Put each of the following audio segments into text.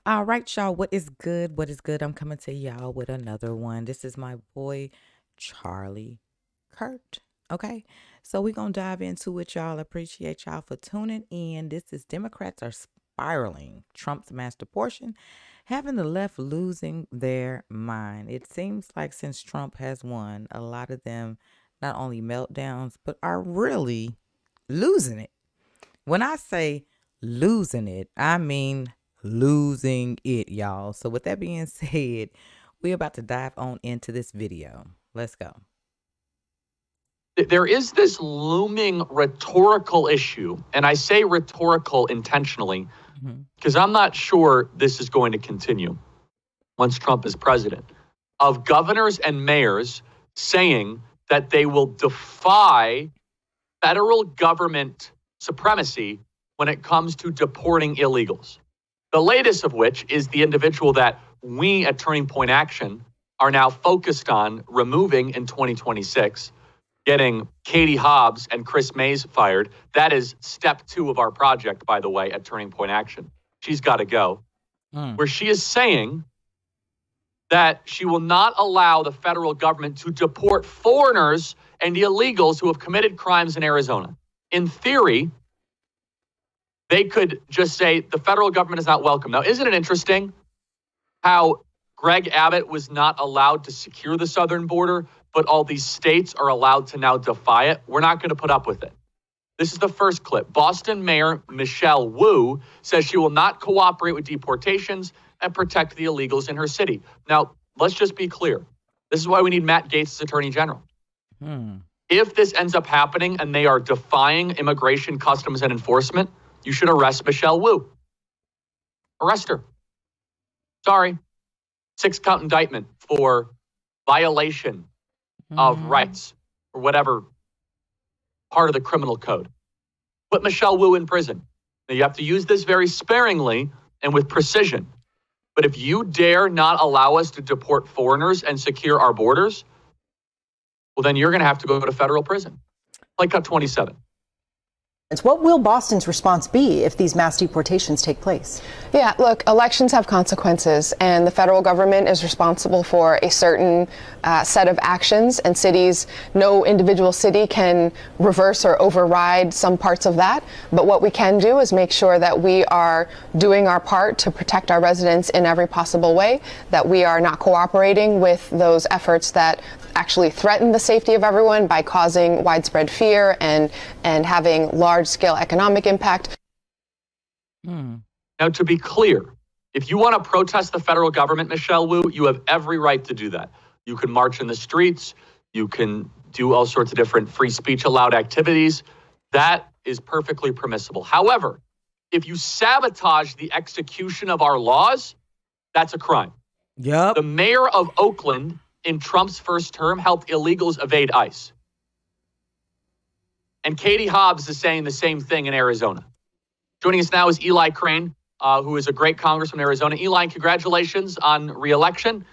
All right, y'all. What is good? What is good? I'm coming to y'all with another one. This is my boy, Charlie Kurt. Okay. So we're going to dive into it, y'all. Appreciate y'all for tuning in. This is Democrats are spiraling. Trump's master portion, having the left losing their mind. It seems like since Trump has won, a lot of them not only meltdowns, but are really losing it. When I say losing it, I mean losing it, y'all. So with that being said, we're about to dive on into this video. Let's go. There is this looming rhetorical issue, and I say rhetorical intentionally because I'm not sure this is going to continue once Trump is president, of governors and mayors saying that they will defy federal government supremacy when it comes to deporting illegals. The latest of which is the individual that we at Turning Point Action are now focused on removing in 2026, getting Katie Hobbs and Chris Mays fired. That is step 2 of our project, by the way, at Turning Point Action. She's got to go. Where she is saying that she will not allow the federal government to deport foreigners and illegals who have committed crimes in Arizona. In theory, they could just say the federal government is not welcome. Now, isn't it interesting how Greg Abbott was not allowed to secure the southern border, but all these states are allowed to now defy it? We're not going to put up with it. This is the first clip. Boston Mayor Michelle Wu says she will not cooperate with deportations and protect the illegals in her city. Now, let's just be clear. This is why we need Matt Gaetz as Attorney General. If this ends up happening and they are defying immigration, customs, and enforcement, you should arrest Michelle Wu. Arrest her. Sorry. 6-count indictment for violation of rights or whatever part of the criminal code. Put Michelle Wu in prison. Now, you have to use this very sparingly and with precision. But if you dare not allow us to deport foreigners and secure our borders, well, then you're going to have to go to federal prison. Like Cut 27. What will Boston's response be if these mass deportations take place? Yeah, look, elections have consequences, and the federal government is responsible for a certain set of actions, and cities, no individual city can reverse or override some parts of that. But what we can do is make sure that we are doing our part to protect our residents in every possible way, that we are not cooperating with those efforts that actually threaten the safety of everyone by causing widespread fear and having large-scale economic impact. Now, to be clear, if you want to protest the federal government, Michelle Wu, you have every right to do that. You can march in the streets. You can do all sorts of different free speech allowed activities. That is perfectly permissible. However, if you sabotage the execution of our laws, that's a crime. Yep. The mayor of Oakland in Trump's first term helped illegals evade ICE. And Katie Hobbs is saying the same thing in Arizona. Joining us now is Eli Crane, who is a great congressman in Arizona. Eli, congratulations on re-election.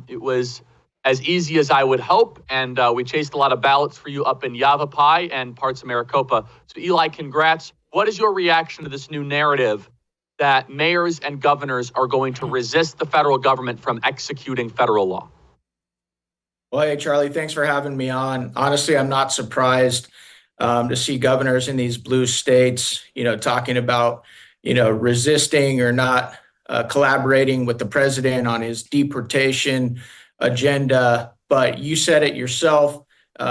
It was as easy as I would hope, and we chased a lot of ballots for you up in Yavapai and parts of Maricopa. So Eli, congrats. What is your reaction to this new narrative that mayors and governors are going to resist the federal government from executing federal law? Well, hey, Charlie, thanks for having me on. Honestly, I'm not surprised to see governors in these blue states, talking about, resisting or not collaborating with the president on his deportation agenda. But you said it yourself. They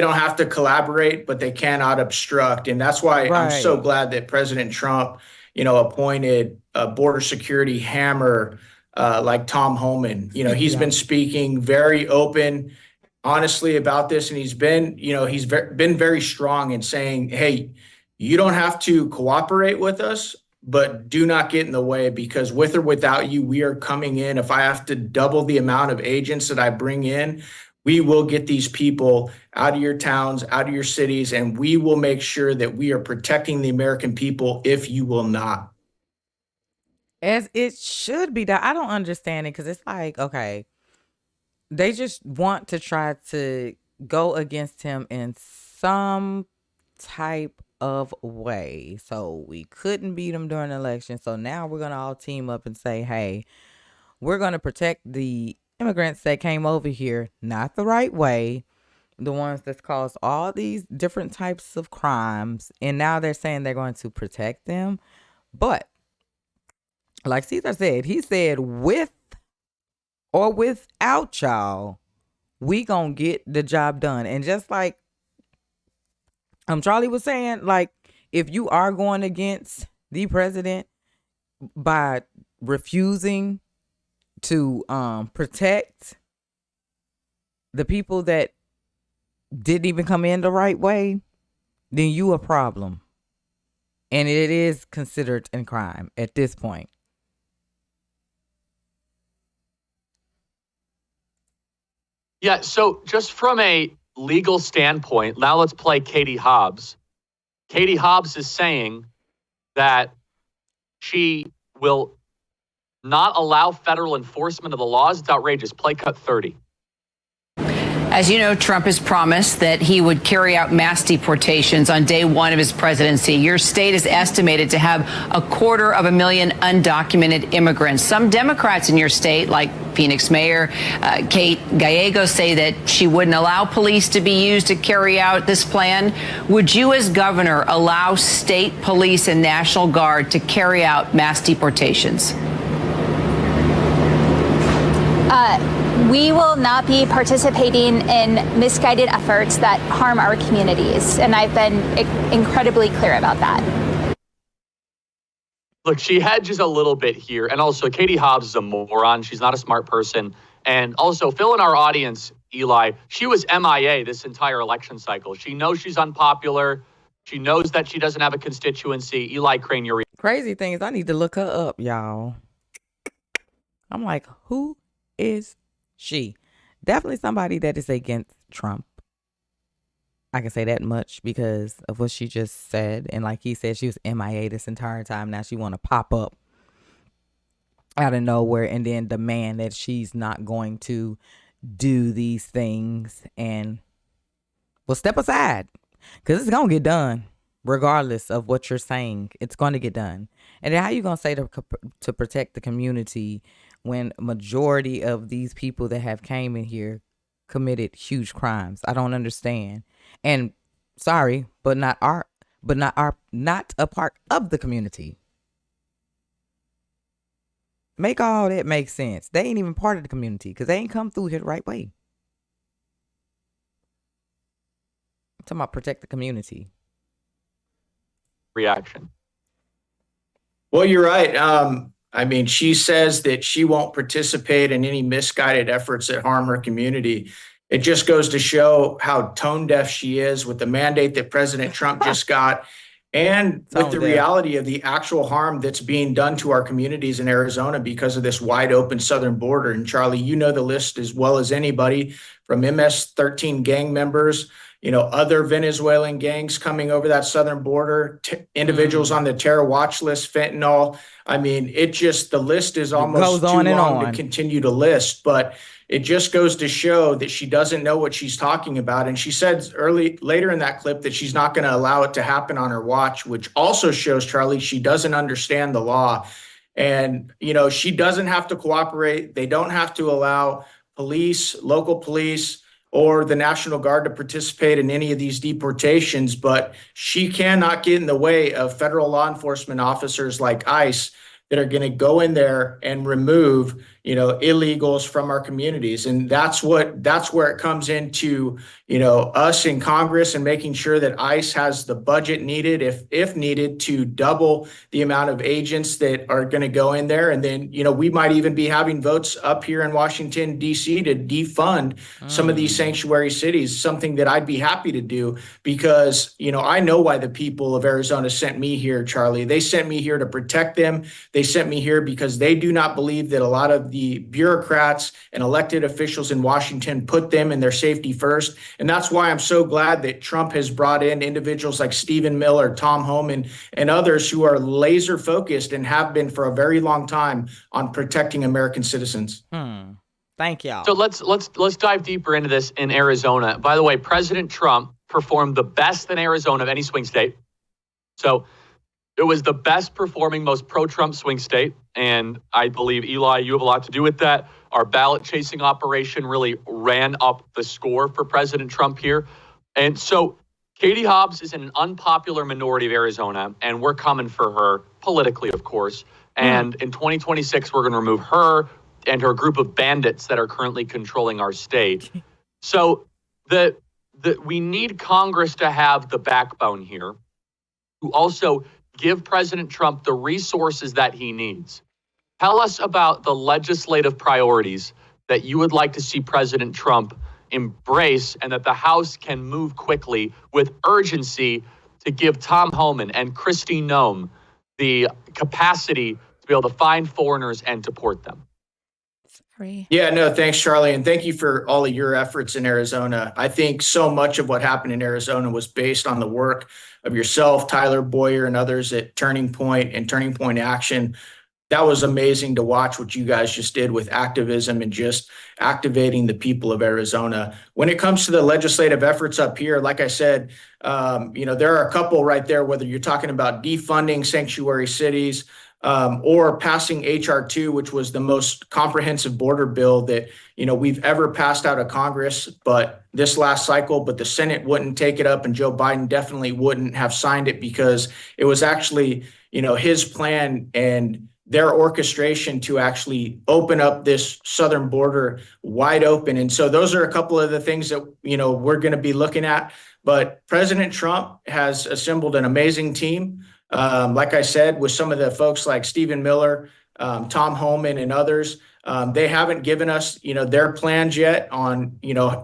don't have to collaborate, but they cannot obstruct. And that's why I'm so glad that President Trump, appointed a border security hammer like Tom Homan. He's been speaking very open, honestly about this, and he's been very strong in saying, hey, you don't have to cooperate with us, but do not get in the way, because with or without you, we are coming in. If I have to double the amount of agents that I bring in, we will get these people out of your towns, out of your cities, and we will make sure that we are protecting the American people if you will not. As it should be. That I don't understand it, because it's like, okay, they just want to try to go against him in some type of way. So we couldn't beat them during the election. So now we're going to all team up and say, hey, we're going to protect the immigrants that came over here not the right way, the ones that's caused all these different types of crimes. And now they're saying they're going to protect them. But like Caesar said, he said, with or without y'all, we gonna get the job done. And just like Charlie was saying, like, if you are going against the president by refusing to protect the people that didn't even come in the right way, then you a problem. And it is considered a crime at this point. Yeah, so just from a legal standpoint, now let's play Katie Hobbs. Katie Hobbs is saying that she will not allow federal enforcement of the laws. It's outrageous. Play cut 30. As you know, Trump has promised that he would carry out mass deportations on day one of his presidency. Your state is estimated to have 250,000 undocumented immigrants. Some Democrats in your state, like Phoenix Mayor Kate Gallego, say that she wouldn't allow police to be used to carry out this plan. Would you, as governor, allow state police and National Guard to carry out mass deportations? We will not be participating in misguided efforts that harm our communities. And I've been incredibly clear about that. Look, she hedges a little bit here. And also, Katie Hobbs is a moron. She's not a smart person. And also, Phil in our audience, Eli, she was MIA this entire election cycle. She knows she's unpopular. She knows that she doesn't have a constituency. Eli Crane, you're... Crazy thing is, I need to look her up, y'all. I'm like, who is she? Definitely somebody that is against Trump. I can say that much because of what she just said. And like he said, she was MIA this entire time. Now she want to pop up out of nowhere and then demand that she's not going to do these things. And well, step aside because it's going to get done. Regardless of what you're saying, it's going to get done. And then how you going to say to protect the community when majority of these people that have came in here committed huge crimes? I don't understand. And sorry, but not a part of the community. Make all that make sense. They ain't even part of the community because they ain't come through here the right way. I'm talking about protect the community. Reaction. Well, you're right. I mean, she says that she won't participate in any misguided efforts that harm her community. It just goes to show how tone deaf she is with the mandate that President Trump just got and with the reality of the actual harm that's being done to our communities in Arizona because of this wide open southern border. And Charlie, you know the list as well as anybody, from MS-13 gang members, other Venezuelan gangs coming over that southern border, individuals on the terror watch list, fentanyl. I mean, the list is almost too long to continue to list, but it just goes to show that she doesn't know what she's talking about. And she said later in that clip that she's not going to allow it to happen on her watch, which also shows, Charlie, she doesn't understand the law. And, she doesn't have to cooperate. They don't have to allow police, local police, or the National Guard to participate in any of these deportations, but she cannot get in the way of federal law enforcement officers like ICE that are going to go in there and remove, illegals from our communities. And that's where it comes into, us in Congress and making sure that ICE has the budget needed, if needed, to double the amount of agents that are going to go in there. And then, we might even be having votes up here in Washington, D.C. to defund some of these sanctuary cities, something that I'd be happy to do because, I know why the people of Arizona sent me here, Charlie. They sent me here to protect them. They sent me here because they do not believe that a lot of the bureaucrats and elected officials in Washington put them and their safety first. And that's why I'm so glad that Trump has brought in individuals like Stephen Miller, Tom Homan, and others who are laser focused and have been for a very long time on protecting American citizens. Thank y'all. So let's dive deeper into this in Arizona. By the way, President Trump performed the best in Arizona of any swing state. So it was the best performing, most pro-Trump swing state. And I believe, Eli, you have a lot to do with that. Our ballot chasing operation really ran up the score for President Trump here. And so Katie Hobbs is in an unpopular minority of Arizona, and we're coming for her politically, of course. And in 2026, we're going to remove her and her group of bandits that are currently controlling our state. So we need Congress to have the backbone here to also give President Trump the resources that he needs. Tell us about the legislative priorities that you would like to see President Trump embrace and that the House can move quickly with urgency to give Tom Homan and Kristi Noem the capacity to be able to find foreigners and deport them. Sorry. Yeah, no, thanks, Charlie. And thank you for all of your efforts in Arizona. I think so much of what happened in Arizona was based on the work of yourself, Tyler Boyer, and others at Turning Point and Turning Point Action. That was amazing to watch what you guys just did with activism and just activating the people of Arizona. When it comes to the legislative efforts up here, like I said, there are a couple right there, whether you're talking about defunding sanctuary cities, or passing HR 2, which was the most comprehensive border bill that we've ever passed out of Congress, but this last cycle, but the Senate wouldn't take it up, and Joe Biden definitely wouldn't have signed it because it was actually his plan and their orchestration to actually open up this southern border wide open. And so those are a couple of the things that we're going to be looking at. But President Trump has assembled an amazing team. Like I said, with some of the folks like Stephen Miller, Tom Homan, and others, they haven't given us, their plans yet on,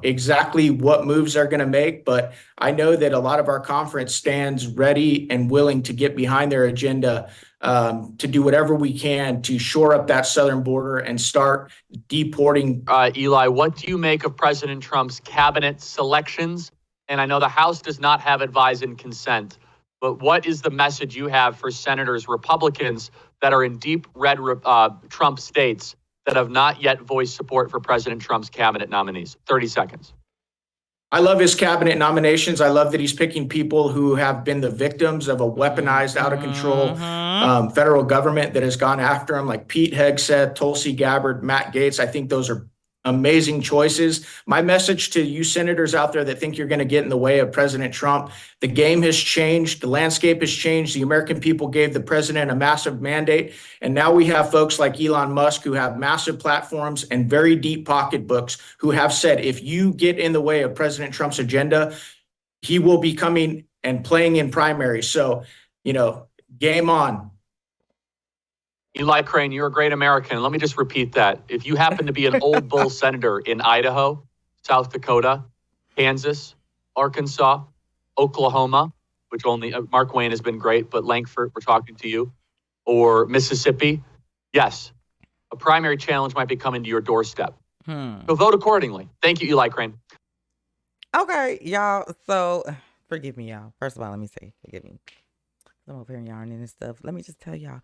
exactly what moves they're going to make. But I know that a lot of our conference stands ready and willing to get behind their agenda, to do whatever we can to shore up that southern border and start deporting. Eli, what do you make of President Trump's cabinet selections? And I know the House does not have advise and consent. But what is the message you have for senators, Republicans that are in deep red Trump states that have not yet voiced support for President Trump's cabinet nominees? 30 seconds. I love his cabinet nominations. I love that he's picking people who have been the victims of a weaponized, out of control federal government that has gone after him, like Pete Hegseth, Tulsi Gabbard, Matt Gaetz. I think those are amazing choices. My message to you senators out there that think you're going to get in the way of President Trump, the game has changed. The landscape has changed. The American people gave the president a massive mandate. And now we have folks like Elon Musk who have massive platforms and very deep pocketbooks who have said, if you get in the way of President Trump's agenda, he will be coming and playing in primaries. So, game on. Eli Crane, you're a great American. Let me just repeat that. If you happen to be an old bull senator in Idaho, South Dakota, Kansas, Arkansas, Oklahoma, which only Mark Wayne has been great, but Langford, we're talking to you, or Mississippi, yes, a primary challenge might be coming to your doorstep. So vote accordingly. Thank you, Eli Crane. Okay, y'all. So forgive me, y'all. First of all, let me say, forgive me. I'm over here yarning and stuff. Let me just tell y'all.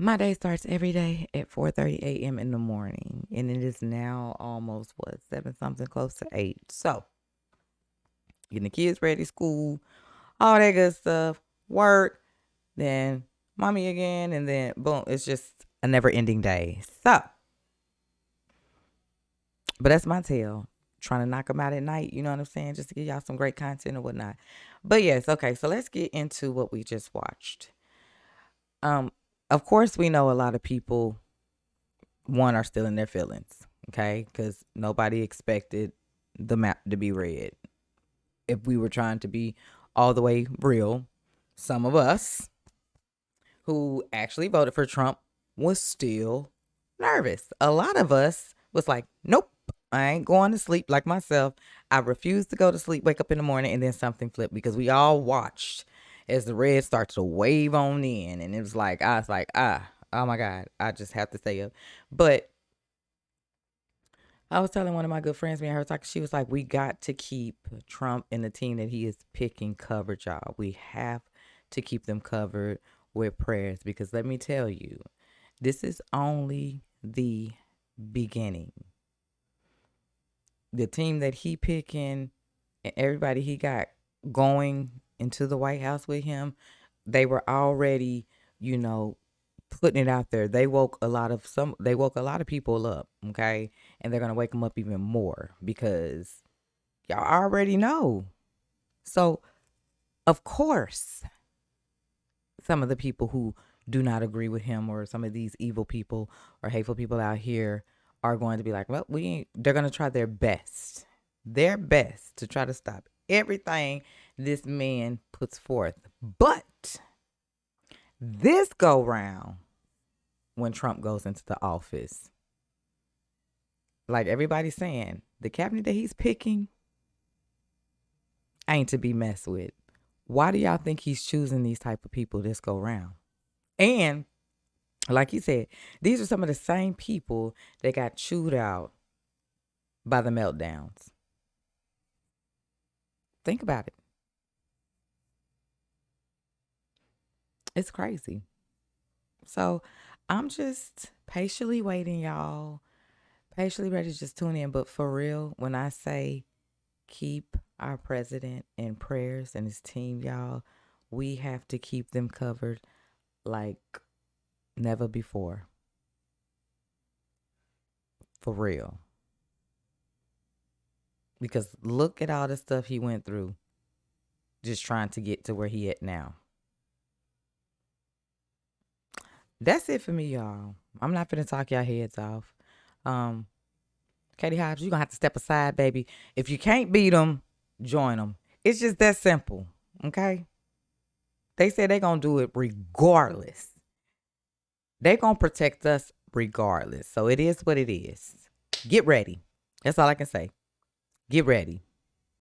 My day starts every day at 4:30 a.m. in the morning, and it is now almost 7 something, close to 8. So, getting the kids ready, school, all that good stuff, work, then mommy again, and then boom, it's just a never-ending day. So, but that's my tale. Trying to knock them out at night, you know what I'm saying, just to give y'all some great content and whatnot. But yes, okay, so let's get into what we just watched. Of course, we know a lot of people, are still in their feelings, okay? Because nobody expected the map to be red. If we were trying to be all the way real, some of us who actually voted for Trump was still nervous. A lot of us was like, nope, I ain't going to sleep like myself. I refuse to go to sleep, wake up in the morning, and then something flipped because we all watched as the red starts to wave on in. And it was like, I was like, oh my God, I just have to stay up. But I was telling one of my good friends, me and her talking, she was like, we got to keep Trump and the team that he is picking covered, y'all. We have to keep them covered with prayers because let me tell you, this is only the beginning. The team that he picking and everybody he got going into the White House with him, they were already, putting it out there. They woke a lot of people up, okay? And they're going to wake them up even more because y'all already know. So, of course, some of the people who do not agree with him, or some of these evil people or hateful people out here, are going to be like, well, they're going to try their best to try to stop everything this man puts forth. But this go round, when Trump goes into the office, like everybody's saying, the cabinet that he's picking ain't to be messed with. Why do y'all think he's choosing these type of people this go round? And like he said, these are some of the same people that got chewed out by the meltdowns. Think about it. It's crazy. So I'm just patiently waiting, y'all. Patiently ready to just tune in. But for real, when I say keep our president in prayers and his team, y'all, we have to keep them covered like never before. For real. Because look at all the stuff he went through just trying to get to where he at now. That's it for me, y'all. I'm not finna talk y'all heads off. Katie Hobbs, you're gonna have to step aside, baby. If you can't beat them, join them. It's just that simple, okay? They say they're gonna do it regardless. They're gonna protect us regardless. So it is what it is. Get ready. That's all I can say. Get ready.